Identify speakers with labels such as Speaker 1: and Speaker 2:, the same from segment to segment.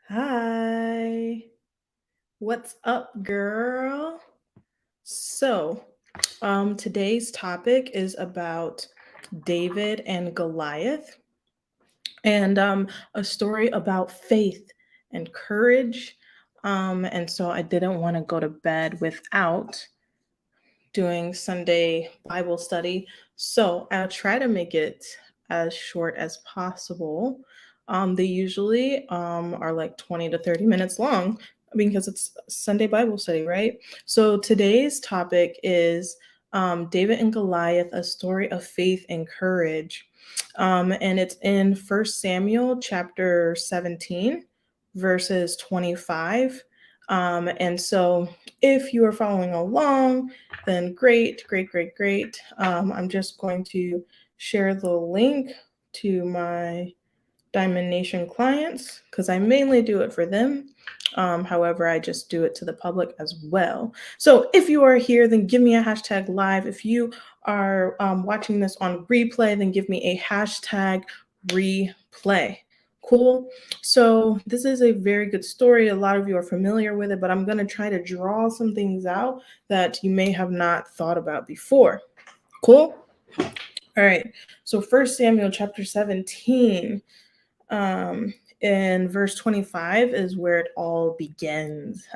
Speaker 1: Hi. What's up, girl? Today's topic is about David and Goliath and a story about faith and courage. And so I didn't want to go to bed without doing Sunday Bible study. So I'll try to make it as short as possible. They usually are like 20 to 30 minutes long because it's Sunday Bible study, right? So today's topic is David and Goliath, a story of faith and courage. And it's in First Samuel chapter 17, verses 25. And so if you are following along, then great, great, great, great. I'm just going to share the link to my Diamond Nation clients because I mainly do it for them. However, I just do it to the public as well. So if you are here, then give me a hashtag live. If you are watching this on replay, then give me a hashtag replay. Cool. So this is a very good story. A lot of you are familiar with it, but I'm going to try to draw some things out that you may have not thought about before. Cool. All right. So First Samuel chapter 17 in verse 25 is where it all begins.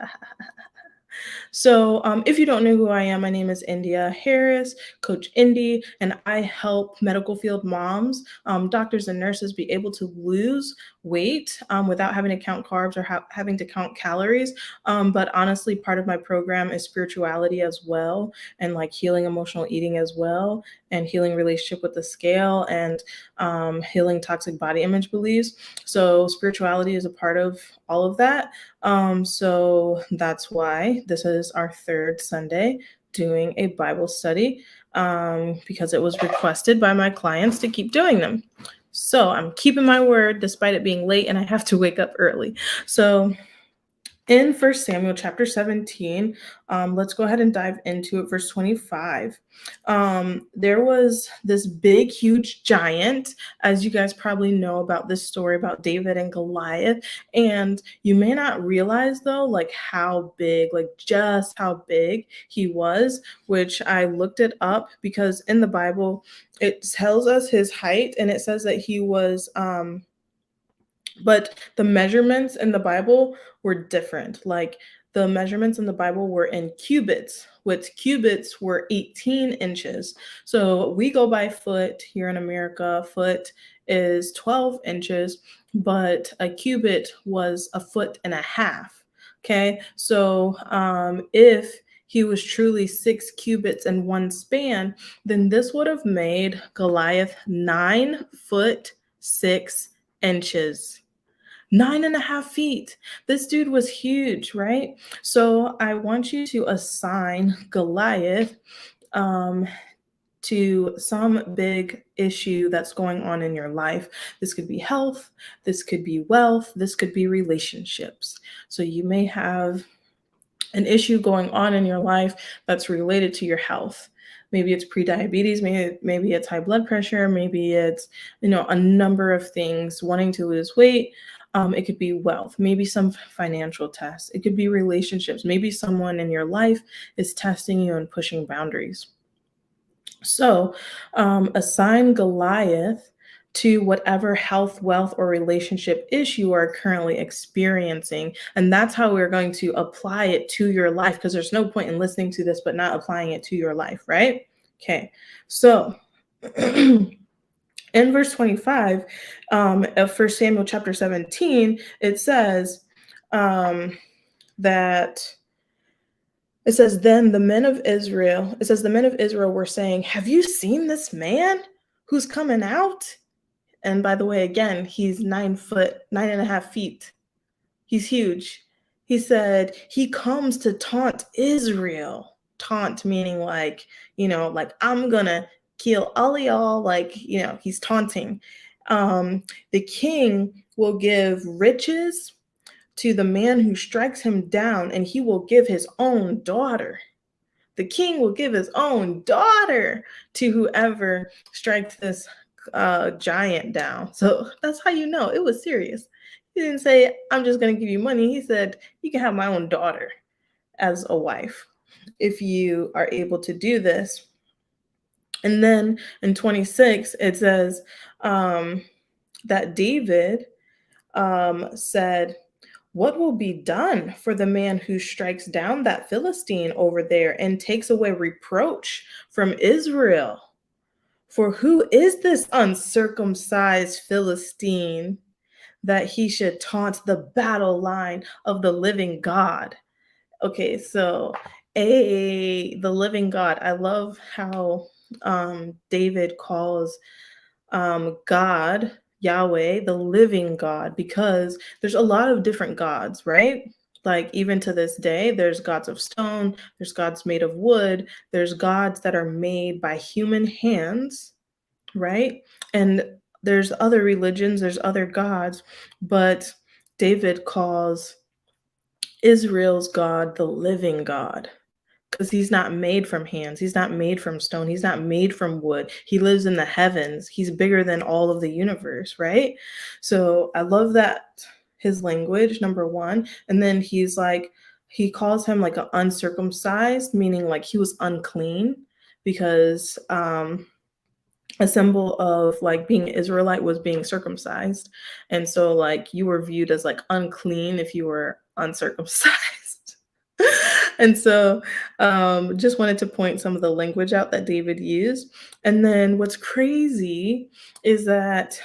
Speaker 1: So, if you don't know who I am, my name is India Harris, Coach Indy, and I help medical field moms, doctors, and nurses be able to lose weight without having to count carbs or having to count calories. But honestly, part of my program is spirituality as well, and like healing emotional eating as well, and healing relationship with the scale, and healing toxic body image beliefs. So, spirituality is a part of all of that. So that's why this is our third Sunday doing a Bible study because it was requested by my clients to keep doing them. So I'm keeping my word despite it being late and I have to wake up early. So in First Samuel chapter 17, let's go ahead and dive into it. Verse 25. There was this big, huge giant, as you guys probably know about this story about David and Goliath. And you may not realize, though, like how big, like just how big he was, which I looked it up because in the Bible, it tells us his height and it says that he was. But the measurements in the Bible were different. Like the measurements in the Bible were in cubits, which cubits were 18 inches. So we go by foot here in America. Foot is 12 inches, but a cubit was a foot and a half. Okay. So if he was truly 6 cubits in one span, then this would have made Goliath 9 foot 6 inches. 9.5 feet. This dude was huge, right? So I want you to assign Goliath um, to some big issue that's going on in your life. This could be health, this could be wealth, this could be relationships. So you may have an issue going on in your life that's related to your health. Maybe it's prediabetes, maybe it's high blood pressure, maybe it's a number of things. Wanting to lose weight, it could be wealth, maybe some financial tests. It could be relationships. Maybe someone in your life is testing you and pushing boundaries. So, assign Goliath to whatever health, wealth, or relationship issue you are currently experiencing. And that's how we're going to apply it to your life because there's no point in listening to this but not applying it to your life, right? Okay. So, in verse 25 of First Samuel chapter 17, it says um, that it says, the men of Israel were saying, "Have you seen this man who's coming out?" And by the way, again, he's 9 foot, 9.5 feet. He's huge. He said, "He comes to taunt Israel." Taunt meaning like I'm gonna kill all of y'all. He's taunting. The king will give riches to the man who strikes him down, and he will give his own daughter. The king will give his own daughter to whoever strikes this giant down. So that's how you know it was serious. He didn't say, I'm just going to give you money. He said, you can have my own daughter as a wife if you are able to do this. And then in 26, it says that David said, what will be done for the man who strikes down that Philistine over there and takes away reproach from Israel? For who is this uncircumcised Philistine that he should taunt the battle line of the living God? Okay, so the living God. I love how David calls God, Yahweh, the living God, because there's a lot of different gods, right? Like even to this day, there's gods of stone, there's gods made of wood, there's gods that are made by human hands, right? And there's other religions, there's other gods, but David calls Israel's God the living God because he's not made from hands. He's not made from stone. He's not made from wood. He lives in the heavens. He's bigger than all of the universe, right? So I love that his language, number one. And then he's like, he calls him like an uncircumcised, meaning like he was unclean because a symbol of like being Israelite was being circumcised. And so like you were viewed as like unclean if you were uncircumcised. And so just wanted to point some of the language out that David used. And then what's crazy is that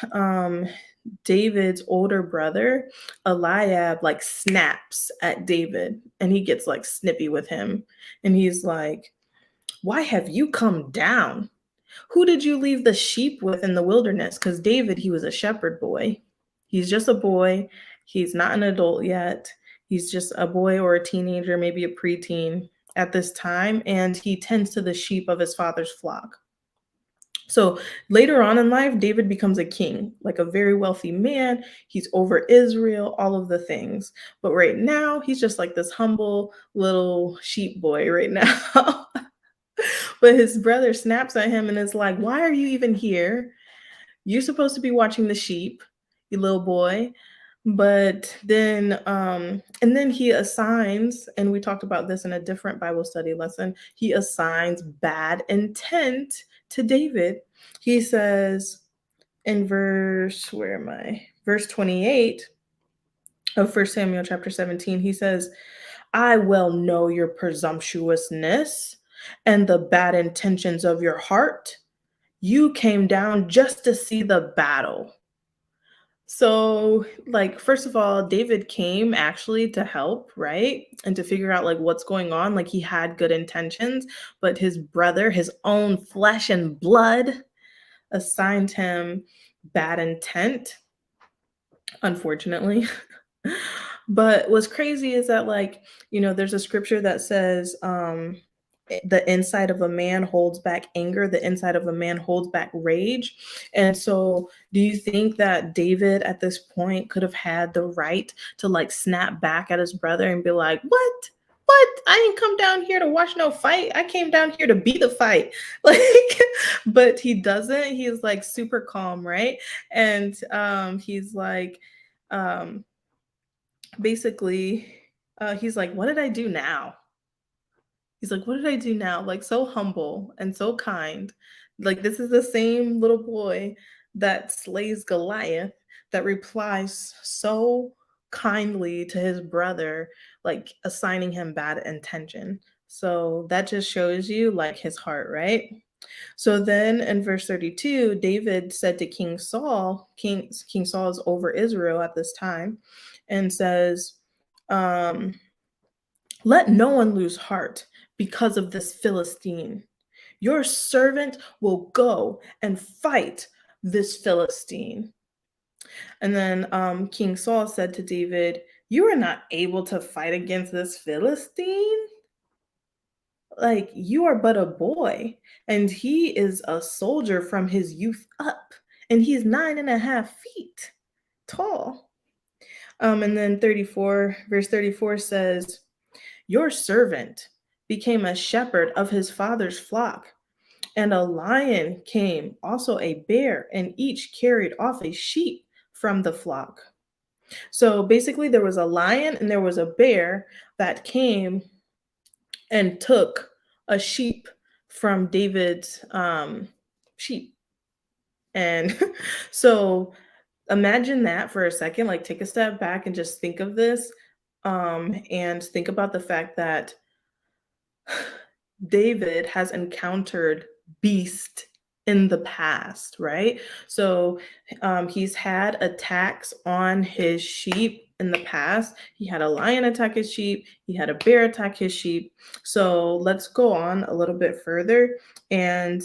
Speaker 1: David's older brother, Eliab, like snaps at David and he gets like snippy with him. And he's like, why have you come down? Who did you leave the sheep with in the wilderness? Because David, he was a shepherd boy. He's just a boy. He's not an adult yet. He's just a boy or a teenager, maybe a preteen at this time, and he tends to the sheep of his father's flock. So later on in life, David becomes a king, like a very wealthy man. He's over Israel, all of the things. But right now, he's just like this humble little sheep boy right now. But his brother snaps at him and is like, why are you even here? You're supposed to be watching the sheep, you little boy. But then, and then he assigns, and we talked about this in a different Bible study lesson, he assigns bad intent to David. He says in where am I? Verse 28 of First Samuel chapter 17, he says, I well know your presumptuousness and the bad intentions of your heart. You came down just to see the battle. So, like, first of all, David came actually to help, right? And to figure out like what's going on. Like, he had good intentions, but his brother, his own flesh and blood, assigned him bad intent, unfortunately. But what's crazy is that, like, there's a scripture that says, the inside of a man holds back anger, the inside of a man holds back rage. And so, do you think that David at this point could have had the right to like snap back at his brother and be like, what? What? I didn't come down here to watch no fight. I came down here to be the fight. Like, but he doesn't. He's like super calm, right? And he's like, um, basically, he's like, what did I do now? He's like, what did I do now? Like, so humble and so kind. Like, this is the same little boy that slays Goliath that replies so kindly to his brother, like assigning him bad intention. So that just shows you like his heart, right? So then in verse 32, David said to King Saul, King Saul is over Israel at this time, and says, um, let no one lose heart because of this Philistine. Your servant will go and fight this Philistine. And then King Saul said to David, you are not able to fight against this Philistine. Like, you are but a boy, and he is a soldier from his youth up, and he's 9.5 feet tall. And then 34, verse 34 says, your servant became a shepherd of his father's flock. And a lion came, also a bear, and each carried off a sheep from the flock. So basically, there was a lion and there was a bear that came and took a sheep from David's sheep. And so imagine that for a second, like take a step back and just think of this, and think about the fact that David has encountered beast in the past, right? So he's had attacks on his sheep in the past. He had a lion attack his sheep, he had a bear attack his sheep. So let's go on a little bit further. And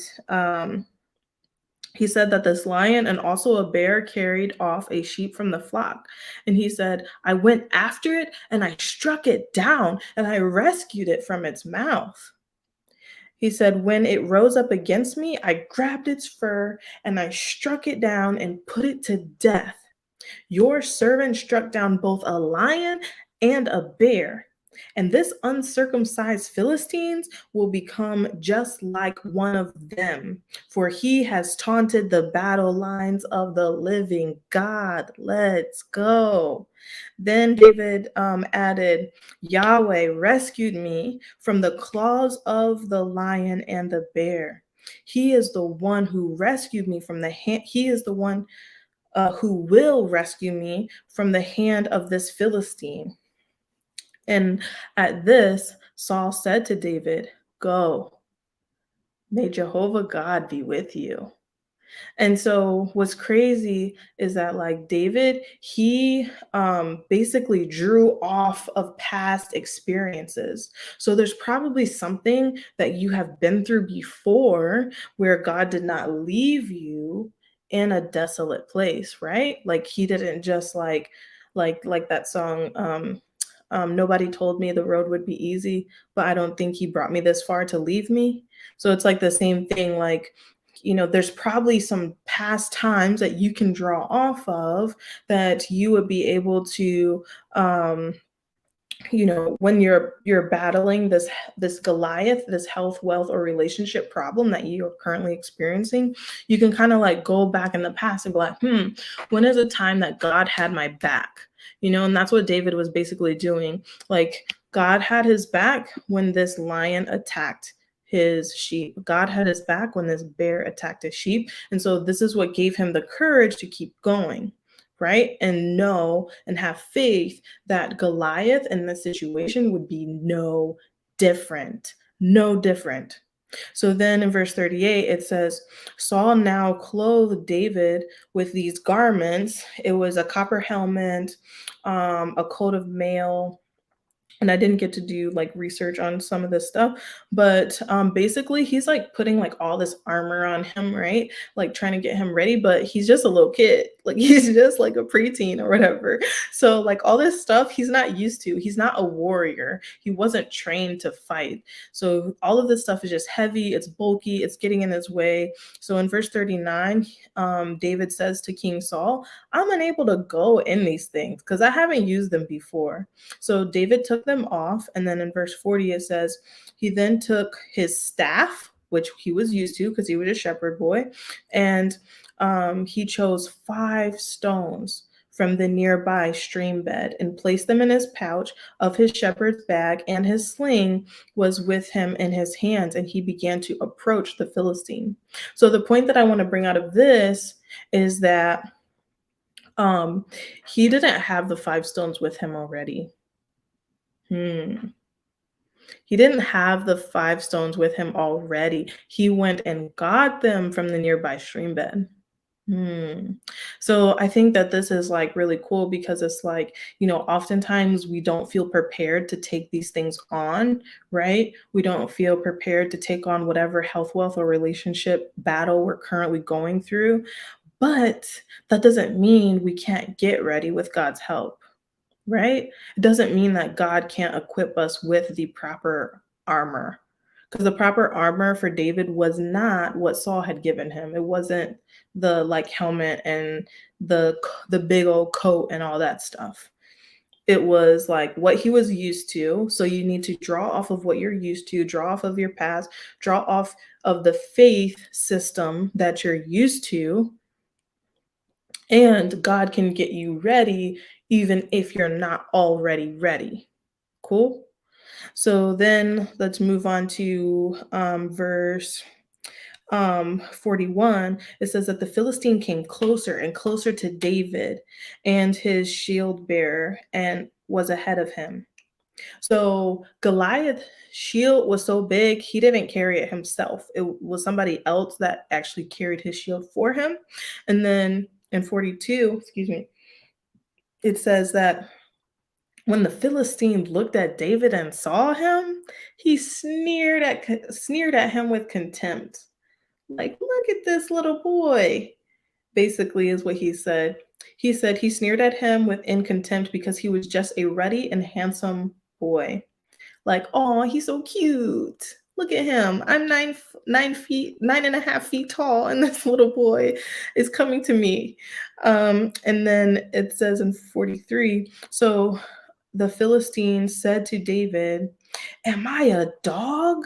Speaker 1: he said that this lion and also a bear carried off a sheep from the flock. And he said, I went after it and I struck it down and I rescued it from its mouth. He said, when it rose up against me, I grabbed its fur and I struck it down and put it to death. Your servant struck down both a lion and a bear, and this uncircumcised Philistines will become just like one of them, for he has taunted the battle lines of the living God. Let's go. Then David added, Yahweh rescued me from the claws of the lion and the bear. He is the one who rescued me from the hand. He is the one who will rescue me from the hand of this Philistine. And at this, Saul said to David, Go, may Jehovah God be with you. And so what's crazy is that like David, he basically drew off of past experiences. So there's probably something that you have been through before where God did not leave you in a desolate place, right? Like he didn't just like that song nobody told me the road would be easy, but I don't think he brought me this far to leave me. So it's like the same thing, like, there's probably some past times that you can draw off of that you would be able to, um, when you're battling this Goliath, this health, wealth, or relationship problem that you're currently experiencing, you can kind of like go back in the past and be like, when is a time that God had my back? And that's what David was basically doing. Like God had his back when this lion attacked his sheep. God had his back when this bear attacked his sheep. And so this is what gave him the courage to keep going, right? And know and have faith that Goliath in this situation would be no different. No different. So then in verse 38, it says, Saul now clothed David with these garments. It was a copper helmet, a coat of mail, and I didn't get to do like research on some of this stuff, but basically he's like putting like all this armor on him, right? Like trying to get him ready, but he's just a little kid, like he's just like a preteen or whatever. So like all this stuff he's not used to. He's not a warrior. He wasn't trained to fight. So all of this stuff is just heavy. It's bulky. It's getting in his way. So in verse 39, David says to King Saul, "I'm unable to go in these things because I haven't used them before." So David took them off. And then in verse 40, it says, he then took his staff, which he was used to because he was a shepherd boy, and he chose 5 stones from the nearby stream bed and placed them in his pouch of his shepherd's bag, and his sling was with him in his hands, and he began to approach the Philistine. So the point that I want to bring out of this is that he didn't have the 5 stones with him already. Hmm. He didn't have the 5 stones with him already. He went and got them from the nearby stream bed. Hmm. So I think that this is like really cool because it's like, oftentimes we don't feel prepared to take these things on, right? We don't feel prepared to take on whatever health, wealth, or relationship battle we're currently going through. But that doesn't mean we can't get ready with God's help, right? It doesn't mean that God can't equip us with the proper armor. Because the proper armor for David was not what Saul had given him. It wasn't the like helmet and the big old coat and all that stuff. It was like what he was used to. So you need to draw off of what you're used to, draw off of your past, draw off of the faith system that you're used to, and God can get you ready even if you're not already ready. Cool? So then let's move on to verse 41. It says that the Philistine came closer and closer to David and his shield bearer and was ahead of him. So Goliath's shield was so big, he didn't carry it himself. It was somebody else that actually carried his shield for him. And then in 42, excuse me, it says that when the Philistine looked at David and saw him, he sneered at him with contempt. Like, look at this little boy, basically, is what he said. He said he sneered at him with in contempt because he was just a ruddy and handsome boy. Like, oh, he's so cute. Look at him. I'm 9 feet, 9.5 feet tall, and this little boy is coming to me. And then it says in 43, so the Philistine said to David, am I a dog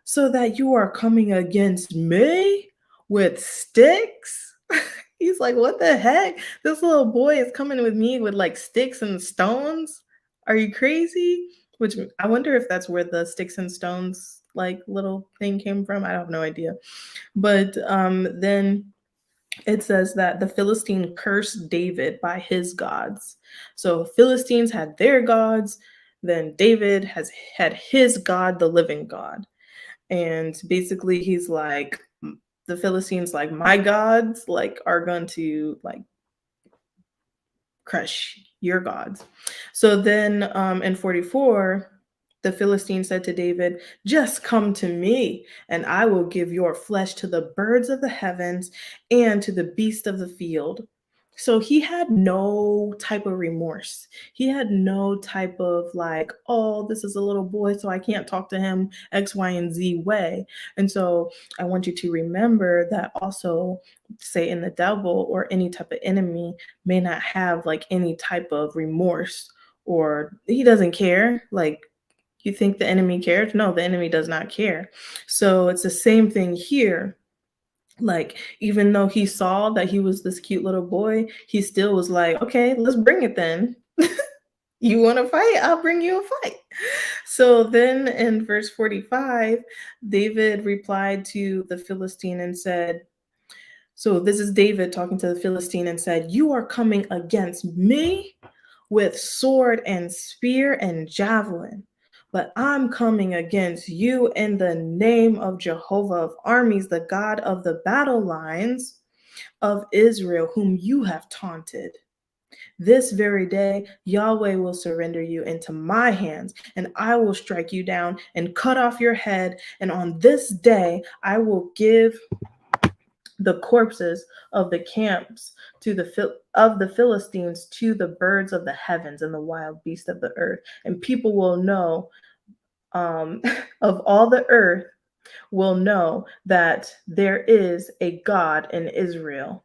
Speaker 1: so that you are coming against me with sticks? He's like, what the heck? This little boy is coming with me with like sticks and stones. Are you crazy? Which I wonder if that's where the sticks and stones like little thing came from. I have no idea. But then it says that the Philistine cursed David by his gods. So Philistines had their gods, then David has had his God, the living God. And basically he's like the Philistines like my gods like are going to like crush your gods. So then in 44, the Philistine said to David, just come to me, and I will give your flesh to the birds of the heavens and to the beasts of the field. So he had no type of remorse. He had no type of like, oh, this is a little boy, so I can't talk to him X, Y, and Z way. And so I want you to remember that also Satan, the devil, or any type of enemy may not have like any type of remorse or he doesn't care. Like, you think the enemy cares? No, the enemy does not care. So it's the same thing here. Like, even though he saw that he was this cute little boy, he still was like, okay, let's bring it then. You want to fight? I'll bring you a fight. So then in verse 45, David replied to the Philistine and said, so this is David talking to the Philistine and said, you are coming against me with sword and spear and javelin. But I'm coming against you in the name of Jehovah of armies, the God of the battle lines of Israel, whom you have taunted. This very day, Yahweh will surrender you into my hands, and I will strike you down and cut off your head. And on this day, I will give the corpses of the camps to the Philistines to the birds of the heavens and the wild beasts of the earth, and people will know of all the earth will know that there is a God in Israel.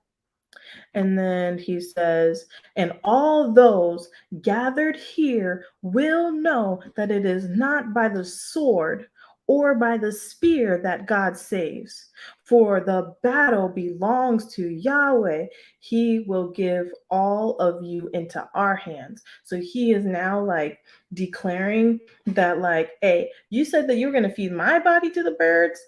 Speaker 1: And then he says, and all those gathered here will know that it is not by the sword or by the spear that God saves. For the battle belongs to Yahweh. He will give all of you into our hands. So he is now like declaring that, like, hey, you said that you were going to feed my body to the birds.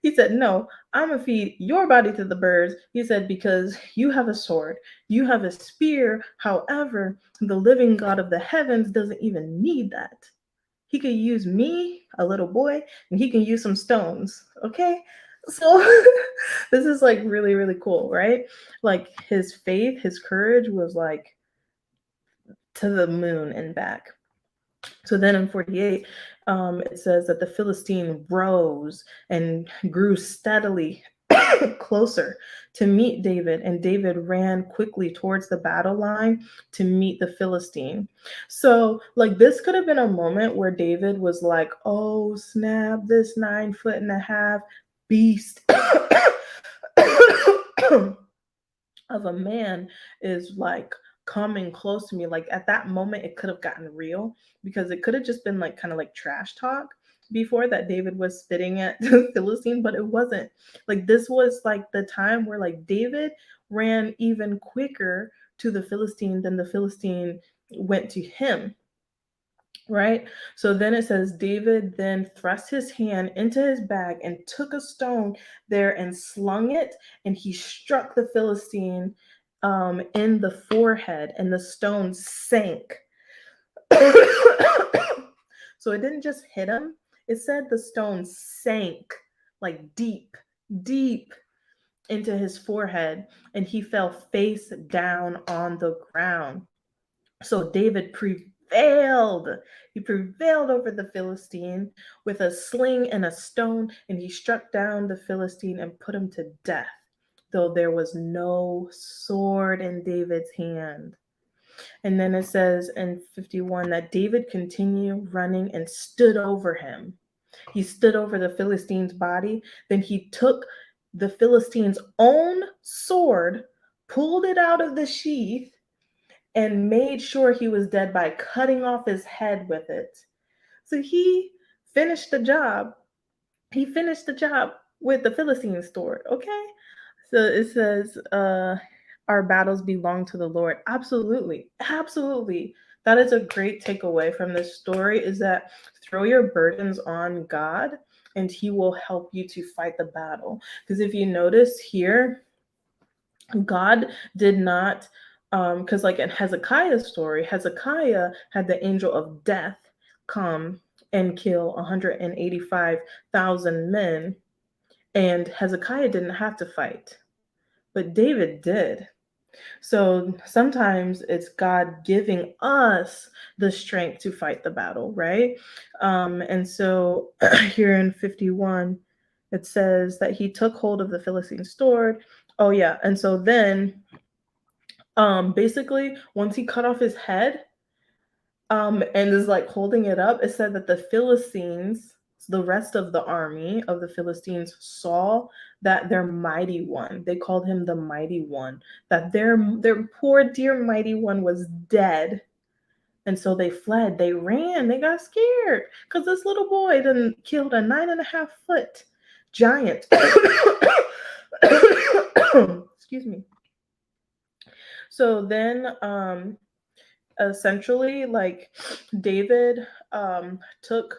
Speaker 1: He said, no, I'm going to feed your body to the birds. He said, because you have a sword, you have a spear. However, the living God of the heavens doesn't even need that. He could use me, a little boy, and he can use some stones. Okay. So this is like really, really cool, right? Like his faith, his courage was like to the moon and back. So then in 48, it says that the Philistine rose and grew steadily closer to meet David, and David ran quickly towards the battle line to meet the Philistine. So, like, this could have been a moment where David was like, oh, snap, this 9.5 foot beast of a man is like coming close to me. Like at that moment, it could have gotten real because it could have just been like kind of like trash talk before that David was spitting at the Philistine, but it wasn't. Like this was like the time where like David ran even quicker to the Philistine than the Philistine went to him, right? So then it says, David then thrust his hand into his bag and took a stone there and slung it, and he struck the Philistine in the forehead, and the stone sank. So it didn't just hit him, it said the stone sank like deep, deep into his forehead, and he fell face down on the ground. So David prevailed. He prevailed over the Philistine with a sling and a stone, and he struck down the Philistine and put him to death, though there was no sword in David's hand. And then it says in 51 that David continued running and stood over him. He stood over the Philistine's body. Then he took the Philistine's own sword, pulled it out of the sheath, and made sure he was dead by cutting off his head with it. So he finished the job. He finished the job with the Philistine sword, okay? So it says, our battles belong to the Lord. Absolutely. Absolutely. That is a great takeaway from this story, is that throw your burdens on God and he will help you to fight the battle. Because if you notice here, God did not, because like in Hezekiah's story, Hezekiah had the angel of death come and kill 185,000 men, and Hezekiah didn't have to fight, but David did. So sometimes it's God giving us the strength to fight the battle, right? And so here in 51, it says that he took hold of the Philistine sword. Oh yeah, and so then basically once he cut off his head and is like holding it up, it said that the Philistines, the rest of the army of the Philistines, saw that their mighty one, they called him the mighty one, that their poor dear mighty one was dead. And so they fled, they ran, they got scared because this little boy done killed a 9.5 foot giant. Excuse me. So then essentially, like, David took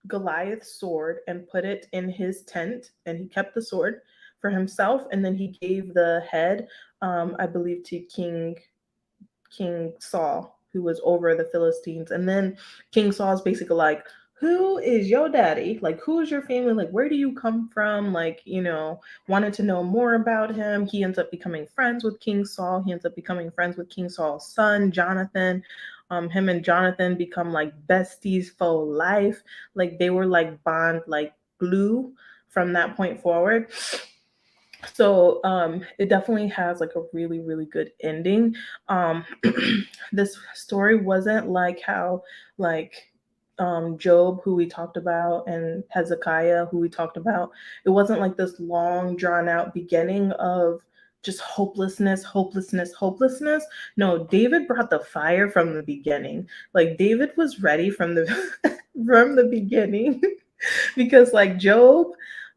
Speaker 1: Goliath's sword and put it in his tent, and he kept the sword for himself, and then he gave the head, I believe, to King Saul, who was over the Philistines. And then King Saul's basically like, who is your daddy? Like, who is your family? Like, where do you come from? Like, wanted to know more about him. He ends up becoming friends with King Saul. He ends up becoming friends with King Saul's son, Jonathan. Him and Jonathan become like besties for life. Like, they were like bond, like glue from that point forward. So it definitely has like a really, really good ending. This story wasn't like how like Job, who we talked about, and Hezekiah, who we talked about. It wasn't like this long drawn out beginning of just hopelessness, hopelessness, hopelessness. No, David brought the fire from the beginning. Like David was ready from the from the beginning. Because like Job,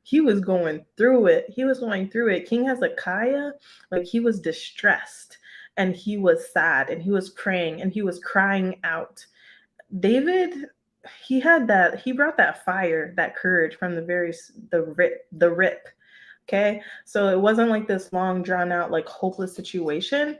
Speaker 1: he was going through it. He was going through it. King Hezekiah, like he was distressed and he was sad and he was praying and he was crying out. David, he brought that fire, that courage from the rip. Okay. So it wasn't like this long drawn out, like hopeless situation,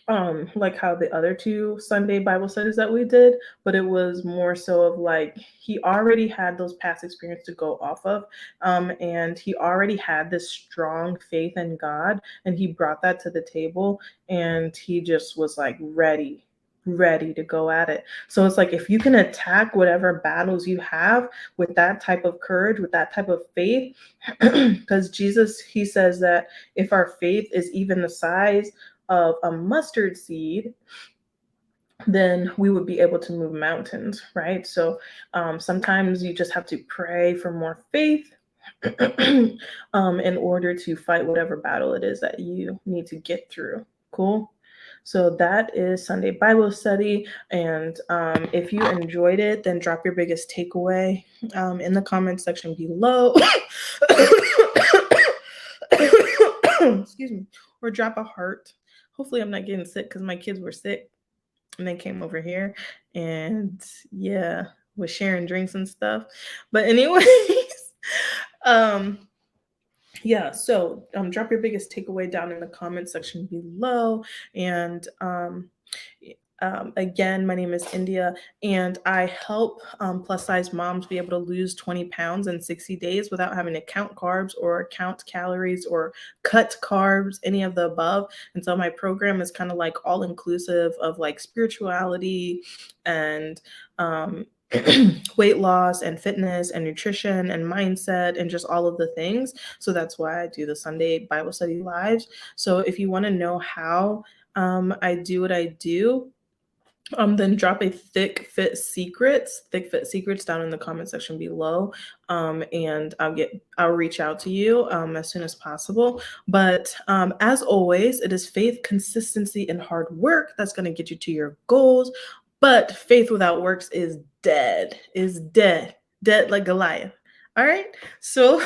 Speaker 1: like how the other two Sunday Bible studies that we did, but it was more so of like he already had those past experiences to go off of, and he already had this strong faith in God, and he brought that to the table, and he just was like ready to go at it. So it's like if you can attack whatever battles you have with that type of courage, with that type of faith, because Jesus, he says that if our faith is even the size of a mustard seed, then we would be able to move mountains, right? So sometimes you just have to pray for more faith in order to fight whatever battle it is that you need to get through. Cool. So that is Sunday Bible study. And if you enjoyed it, then drop your biggest takeaway in the comment section below. Excuse me. Or drop a heart. Hopefully, I'm not getting sick because my kids were sick and they came over here and yeah, was sharing drinks and stuff. But anyways, um, yeah, so drop your biggest takeaway down in the comment section below. And again, my name is India, and I help plus size moms be able to lose 20 pounds in 60 days without having to count carbs or count calories or cut carbs, any of the above. And so my program is kind of like all inclusive of like spirituality and weight loss and fitness and nutrition and mindset and just all of the things. So that's why I do the Sunday Bible study lives. So if you want to know how I do what I do, then drop a thick fit secrets down in the comment section below. And I'll reach out to you as soon as possible. But as always, it is faith, consistency, and hard work that's going to get you to your goals. But faith without works is dead like Goliath. All right. So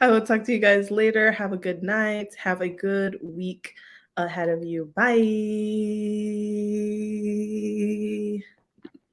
Speaker 1: I will talk to you guys later. Have a good night. Have a good week ahead of you. Bye.